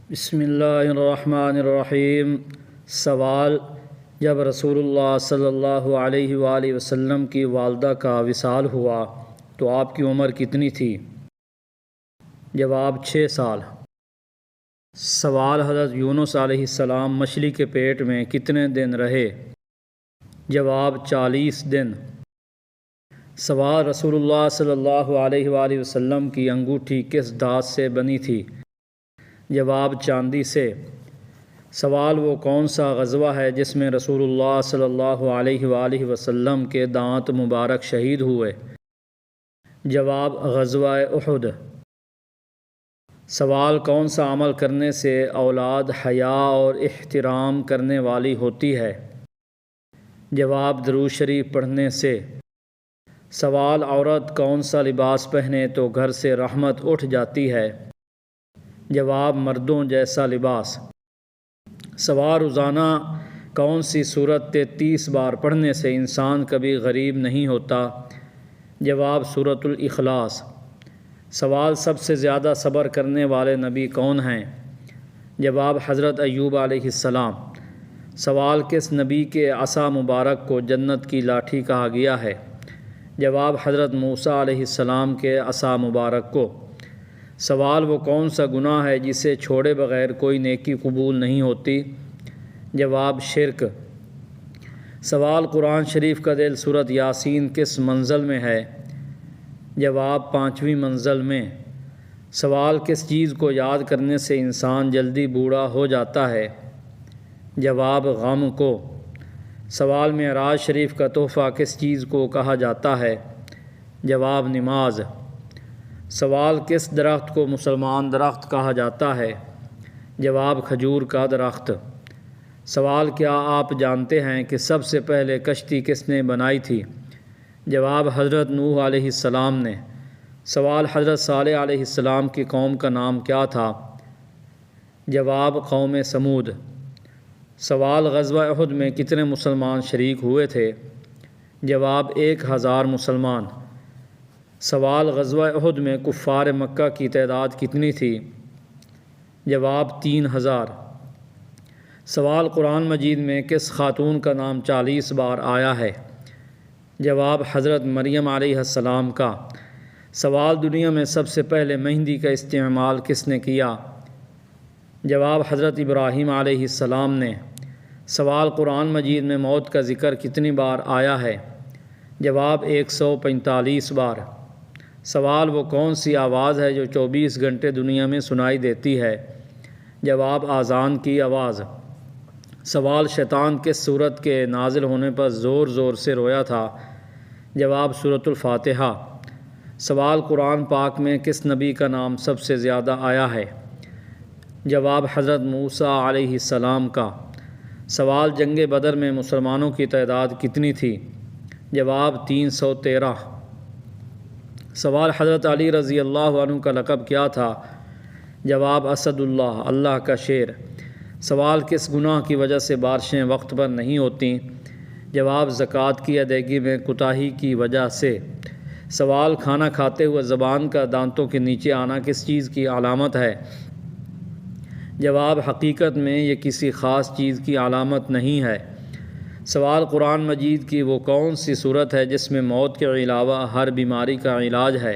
بسم اللہ الرحمن الرحیم۔ سوال: جب رسول اللہ صلی اللہ علیہ وآلہ وسلم کی والدہ کا وصال ہوا تو آپ کی عمر کتنی تھی؟ جواب: 6 سال۔ سوال: حضرت یونس علیہ السلام مچھلی کے پیٹ میں کتنے دن رہے؟ جواب: 40 دن۔ سوال: رسول اللہ صلی اللہ علیہ وآلہ وسلم کی انگوٹھی کس دھات سے بنی تھی؟ جواب: چاندی سے۔ سوال: وہ کون سا غزوہ ہے جس میں رسول اللہ صلی اللہ علیہ وآلہ وسلم کے دانت مبارک شہید ہوئے؟ جواب: غزوہ احد۔ سوال: کون سا عمل کرنے سے اولاد حیا اور احترام کرنے والی ہوتی ہے؟ جواب: درود شریف پڑھنے سے۔ سوال: عورت کون سا لباس پہنے تو گھر سے رحمت اٹھ جاتی ہے؟ جواب: مردوں جیسا لباس۔ سوال: روزانہ کون سی سورت 33 بار پڑھنے سے انسان کبھی غریب نہیں ہوتا؟ جواب: سورۃ الاخلاص۔ سوال: سب سے زیادہ صبر کرنے والے نبی کون ہیں؟ جواب: حضرت ایوب علیہ السلام۔ سوال: کس نبی کے عصا مبارک کو جنت کی لاٹھی کہا گیا ہے؟ جواب: حضرت موسیٰ علیہ السلام کے عصا مبارک کو۔ سوال: وہ کون سا گناہ ہے جسے چھوڑے بغیر کوئی نیکی قبول نہیں ہوتی؟ جواب: شرک۔ سوال: قرآن شریف کا دل سورۃ یاسین کس منزل میں ہے؟ جواب: 5ویں منزل میں۔ سوال: کس چیز کو یاد کرنے سے انسان جلدی بوڑھا ہو جاتا ہے؟ جواب: غم کو۔ سوال: معراج شریف کا تحفہ کس چیز کو کہا جاتا ہے؟ جواب: نماز۔ سوال: کس درخت کو مسلمان درخت کہا جاتا ہے؟ جواب: کھجور کا درخت۔ سوال: کیا آپ جانتے ہیں کہ سب سے پہلے کشتی کس نے بنائی تھی؟ جواب: حضرت نوح علیہ السلام نے۔ سوال: حضرت صالح علیہ السلام کی قوم کا نام کیا تھا؟ جواب: قوم سمود۔ سوال: غزوہ احد میں کتنے مسلمان شریک ہوئے تھے؟ جواب: 1000 مسلمان۔ سوال: غزوہ احد میں کفار مکہ کی تعداد کتنی تھی؟ جواب: 3000۔ سوال: قرآن مجید میں کس خاتون کا نام 40 بار آیا ہے؟ جواب: حضرت مریم علیہ السلام کا۔ سوال: دنیا میں سب سے پہلے مہندی کا استعمال کس نے کیا؟ جواب: حضرت ابراہیم علیہ السلام نے۔ سوال: قرآن مجید میں موت کا ذکر کتنی بار آیا ہے؟ جواب: 145 بار۔ سوال: وہ کون سی آواز ہے جو 24 گھنٹے دنیا میں سنائی دیتی ہے؟ جواب: آذان کی آواز۔ سوال: شیطان کس سورت کے نازل ہونے پر زور زور سے رویا تھا؟ جواب: سورۃ الفاتحہ۔ سوال: قرآن پاک میں کس نبی کا نام سب سے زیادہ آیا ہے؟ جواب: حضرت موسیٰ علیہ السلام کا۔ سوال: جنگ بدر میں مسلمانوں کی تعداد کتنی تھی؟ جواب: 313۔ سوال: حضرت علی رضی اللہ عنہ کا لقب کیا تھا؟ جواب: اسد اللہ، اللہ کا شیر۔ سوال: کس گناہ کی وجہ سے بارشیں وقت پر نہیں ہوتیں؟ جواب: زکوٰۃ کی ادائیگی میں کوتاہی کی وجہ سے۔ سوال: کھانا کھاتے ہوئے زبان کا دانتوں کے نیچے آنا کس چیز کی علامت ہے؟ جواب: حقیقت میں یہ کسی خاص چیز کی علامت نہیں ہے۔ سوال: قرآن مجید کی وہ کون سی سورت ہے جس میں موت کے علاوہ ہر بیماری کا علاج ہے؟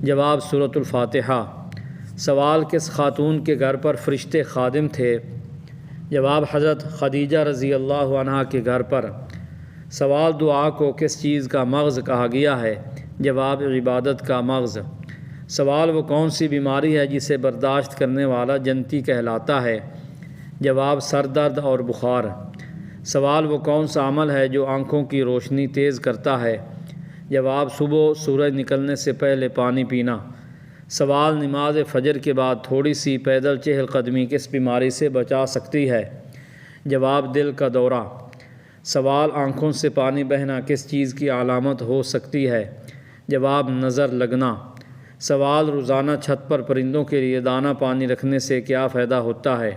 جواب: سورۃ الفاتحہ۔ سوال: کس خاتون کے گھر پر فرشتے خادم تھے؟ جواب: حضرت خدیجہ رضی اللہ عنہا کے گھر پر۔ سوال: دعا کو کس چیز کا مغز کہا گیا ہے؟ جواب: عبادت کا مغز۔ سوال: وہ کون سی بیماری ہے جسے برداشت کرنے والا جنتی کہلاتا ہے؟ جواب: سر درد اور بخار۔ سوال: وہ کون سا عمل ہے جو آنکھوں کی روشنی تیز کرتا ہے؟ جواب: صبح سورج نکلنے سے پہلے پانی پینا۔ سوال: نماز فجر کے بعد تھوڑی سی پیدل چہل قدمی کس بیماری سے بچا سکتی ہے؟ جواب: دل کا دورہ۔ سوال: آنکھوں سے پانی بہنا کس چیز کی علامت ہو سکتی ہے؟ جواب: نظر لگنا۔ سوال: روزانہ چھت پر پرندوں کے لیے دانہ پانی رکھنے سے کیا فائدہ ہوتا ہے؟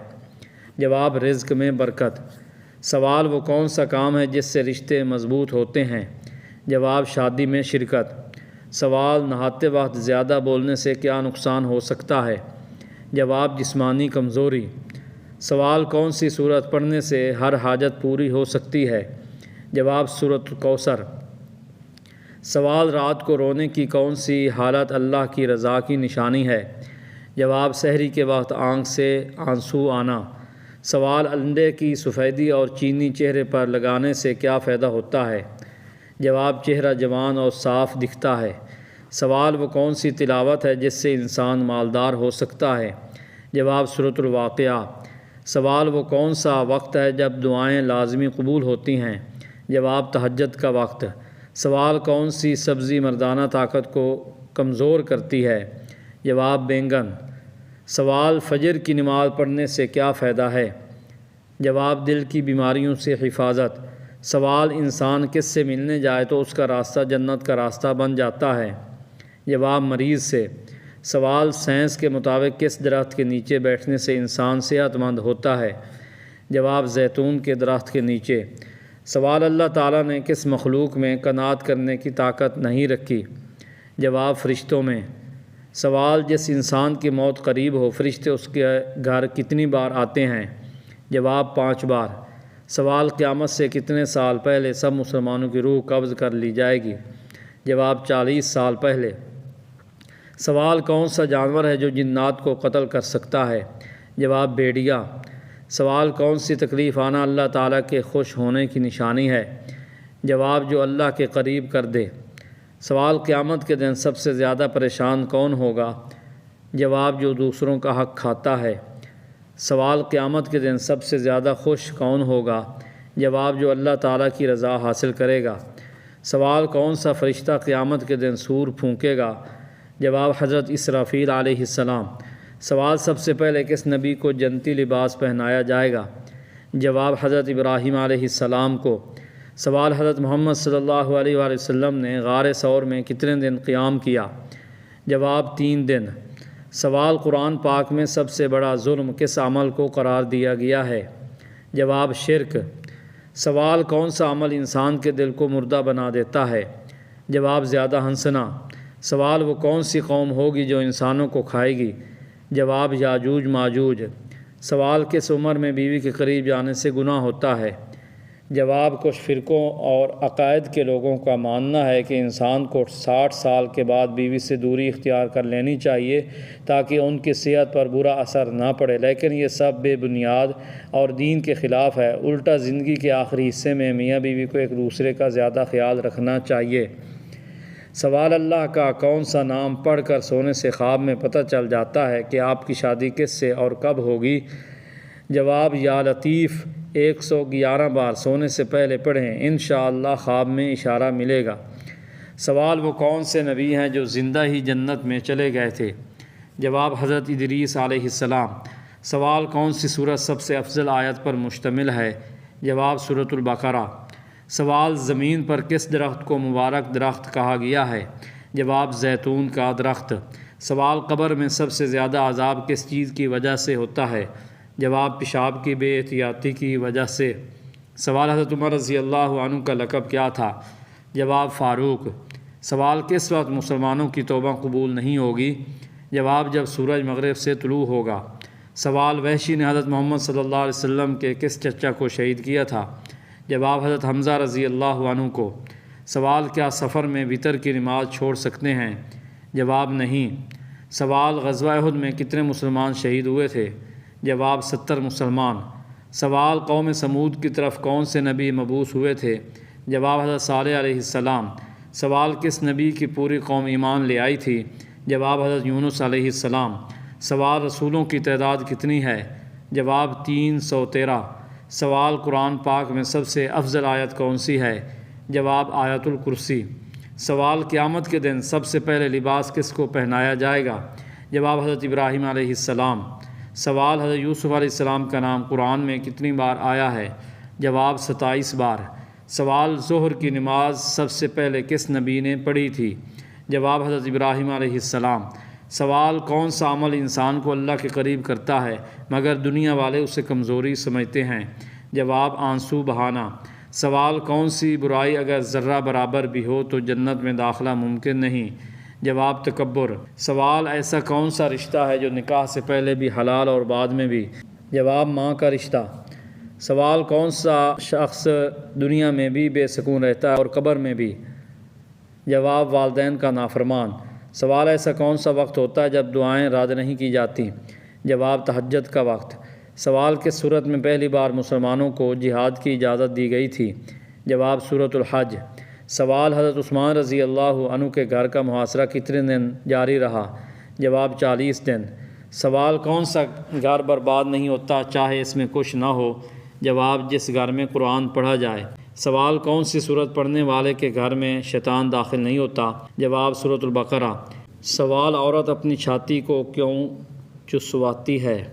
جواب: رزق میں برکت۔ سوال: وہ کون سا کام ہے جس سے رشتے مضبوط ہوتے ہیں؟ جواب: شادی میں شرکت۔ سوال: نہاتے وقت زیادہ بولنے سے کیا نقصان ہو سکتا ہے؟ جواب جسمانی کمزوری۔ سوال کون سی سورت پڑھنے سے ہر حاجت پوری ہو سکتی ہے؟ جواب سورۃ الکوثر۔ سوال رات کو رونے کی کون سی حالت اللہ کی رضا کی نشانی ہے؟ جواب سحری کے وقت آنکھ سے آنسو آنا۔ سوال انڈے کی سفیدی اور چینی چہرے پر لگانے سے کیا فائدہ ہوتا ہے؟ جواب چہرہ جوان اور صاف دکھتا ہے۔ سوال وہ کون سی تلاوت ہے جس سے انسان مالدار ہو سکتا ہے؟ جواب سورۃ الواقعہ۔ سوال وہ کون سا وقت ہے جب دعائیں لازمی قبول ہوتی ہیں؟ جواب تہجد کا وقت۔ سوال کون سی سبزی مردانہ طاقت کو کمزور کرتی ہے؟ جواب بینگن۔ سوال فجر کی نماز پڑھنے سے کیا فائدہ ہے؟ جواب دل کی بیماریوں سے حفاظت۔ سوال انسان کس سے ملنے جائے تو اس کا راستہ جنت کا راستہ بن جاتا ہے؟ جواب مریض سے۔ سوال سائنس کے مطابق کس درخت کے نیچے بیٹھنے سے انسان صحت مند ہوتا ہے؟ جواب زیتون کے درخت کے نیچے۔ سوال اللہ تعالیٰ نے کس مخلوق میں قناعت کرنے کی طاقت نہیں رکھی؟ جواب فرشتوں میں۔ سوال جس انسان کی موت قریب ہو فرشتے اس کے گھر کتنی بار آتے ہیں؟ جواب 5 بار۔ سوال قیامت سے کتنے سال پہلے سب مسلمانوں کی روح قبض کر لی جائے گی؟ جواب 40 سال پہلے۔ سوال کون سا جانور ہے جو جنات کو قتل کر سکتا ہے؟ جواب بھیڑیا۔ سوال کون سی تکلیف آنا اللہ تعالیٰ کے خوش ہونے کی نشانی ہے؟ جواب جو اللہ کے قریب کر دے۔ سوال قیامت کے دن سب سے زیادہ پریشان کون ہوگا؟ جواب جو دوسروں کا حق کھاتا ہے۔ سوال قیامت کے دن سب سے زیادہ خوش کون ہوگا؟ جواب جو اللہ تعالیٰ کی رضا حاصل کرے گا۔ سوال کون سا فرشتہ قیامت کے دن سور پھونکے گا؟ جواب حضرت اسرافیل علیہ السلام۔ سوال سب سے پہلے کس نبی کو جنتی لباس پہنایا جائے گا؟ جواب حضرت ابراہیم علیہ السلام کو۔ سوال حضرت محمد صلی اللہ علیہ وآلہ وسلم نے غار ثور میں کتنے دن قیام کیا؟ جواب 3 دن۔ سوال قرآن پاک میں سب سے بڑا ظلم کس عمل کو قرار دیا گیا ہے؟ جواب شرک۔ سوال کون سا عمل انسان کے دل کو مردہ بنا دیتا ہے؟ جواب زیادہ ہنسنا۔ سوال وہ کون سی قوم ہوگی جو انسانوں کو کھائے گی؟ جواب یاجوج ماجوج۔ سوال کس عمر میں بیوی کے قریب جانے سے گناہ ہوتا ہے؟ جواب کچھ فرقوں اور عقائد کے لوگوں کا ماننا ہے کہ انسان کو 60 سال کے بعد بیوی سے دوری اختیار کر لینی چاہیے تاکہ ان کی صحت پر برا اثر نہ پڑے، لیکن یہ سب بے بنیاد اور دین کے خلاف ہے۔ الٹا زندگی کے آخری حصے میں میاں بیوی کو ایک دوسرے کا زیادہ خیال رکھنا چاہیے۔ سوال اللہ کا کون سا نام پڑھ کر سونے سے خواب میں پتہ چل جاتا ہے کہ آپ کی شادی کس سے اور کب ہوگی؟ جواب یا لطیف 111 بار سونے سے پہلے پڑھیں، انشاءاللہ خواب میں اشارہ ملے گا۔ سوال وہ کون سے نبی ہیں جو زندہ ہی جنت میں چلے گئے تھے؟ جواب حضرت ادریس علیہ السلام۔ سوال کون سی سورت سب سے افضل آیت پر مشتمل ہے؟ جواب سورۃ البقرہ۔ سوال زمین پر کس درخت کو مبارک درخت کہا گیا ہے؟ جواب زیتون کا درخت۔ سوال قبر میں سب سے زیادہ عذاب کس چیز کی وجہ سے ہوتا ہے؟ جواب پیشاب کی بے احتیاطی کی وجہ سے۔ سوال حضرت عمر رضی اللہ عنہ کا لقب کیا تھا؟ جواب فاروق۔ سوال کس وقت مسلمانوں کی توبہ قبول نہیں ہوگی؟ جواب جب سورج مغرب سے طلوع ہوگا۔ سوال وحشی نے حضرت محمد صلی اللہ علیہ وسلم کے کس چچا کو شہید کیا تھا؟ جواب حضرت حمزہ رضی اللہ عنہ کو۔ سوال کیا سفر میں وتر کی نماز چھوڑ سکتے ہیں؟ جواب نہیں۔ سوال غزوہ احد میں کتنے مسلمان شہید ہوئے تھے؟ جواب 70 مسلمان۔ سوال قوم سمود کی طرف کون سے نبی مبعوث ہوئے تھے؟ جواب حضرت صالح علیہ السلام۔ سوال کس نبی کی پوری قوم ایمان لے آئی تھی؟ جواب حضرت یونس علیہ السلام۔ سوال رسولوں کی تعداد کتنی ہے؟ جواب 313۔ سوال قرآن پاک میں سب سے افضل آیت کون سی ہے؟ جواب آیت الکرسی۔ سوال قیامت کے دن سب سے پہلے لباس کس کو پہنایا جائے گا؟ جواب حضرت ابراہیم علیہ السلام۔ سوال حضرت یوسف علیہ السلام کا نام قرآن میں کتنی بار آیا ہے؟ جواب 27 بار۔ سوال ظہر کی نماز سب سے پہلے کس نبی نے پڑھی تھی؟ جواب حضرت ابراہیم علیہ السلام۔ سوال کون سا عمل انسان کو اللہ کے قریب کرتا ہے مگر دنیا والے اسے کمزوری سمجھتے ہیں؟ جواب آنسو بہانا۔ سوال کون سی برائی اگر ذرہ برابر بھی ہو تو جنت میں داخلہ ممکن نہیں؟ جواب تکبر۔ سوال ایسا کون سا رشتہ ہے جو نکاح سے پہلے بھی حلال اور بعد میں بھی؟ جواب ماں کا رشتہ۔ سوال کون سا شخص دنیا میں بھی بے سکون رہتا ہے اور قبر میں بھی؟ جواب والدین کا نافرمان۔ سوال ایسا کون سا وقت ہوتا ہے جب دعائیں رد نہیں کی جاتی؟ جواب تہجد کا وقت۔ سوال کس صورت میں پہلی بار مسلمانوں کو جہاد کی اجازت دی گئی تھی؟ جواب سورۃ الحج۔ سوال حضرت عثمان رضی اللہ عنہ کے گھر کا محاصرہ کتنے دن جاری رہا؟ جواب 40 دن۔ سوال کون سا گھر برباد نہیں ہوتا چاہے اس میں کچھ نہ ہو؟ جواب جس گھر میں قرآن پڑھا جائے۔ سوال کون سی سورت پڑھنے والے کے گھر میں شیطان داخل نہیں ہوتا؟ جواب سورۃ البقرہ۔ سوال عورت اپنی چھاتی کو کیوں چسواتی ہے؟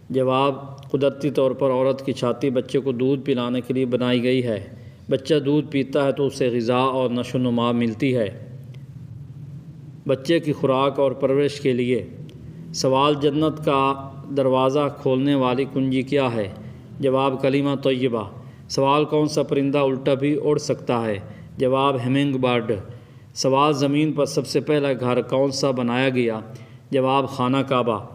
جواب قدرتی طور پر عورت کی چھاتی بچے کو دودھ پلانے کے لیے بنائی گئی ہے۔ بچہ دودھ پیتا ہے تو اسے غذا اور نشو و نما ملتی ہے۔ بچے کی خوراک اور پرورش کے لیے۔ سوال جنت کا دروازہ کھولنے والی کنجی کیا ہے؟ جواب کلمہ طیبہ۔ سوال کون سا پرندہ الٹا بھی اڑ سکتا ہے؟ جواب ہمنگ برڈ۔ سوال زمین پر سب سے پہلا گھر کون سا بنایا گیا؟ جواب خانہ کعبہ۔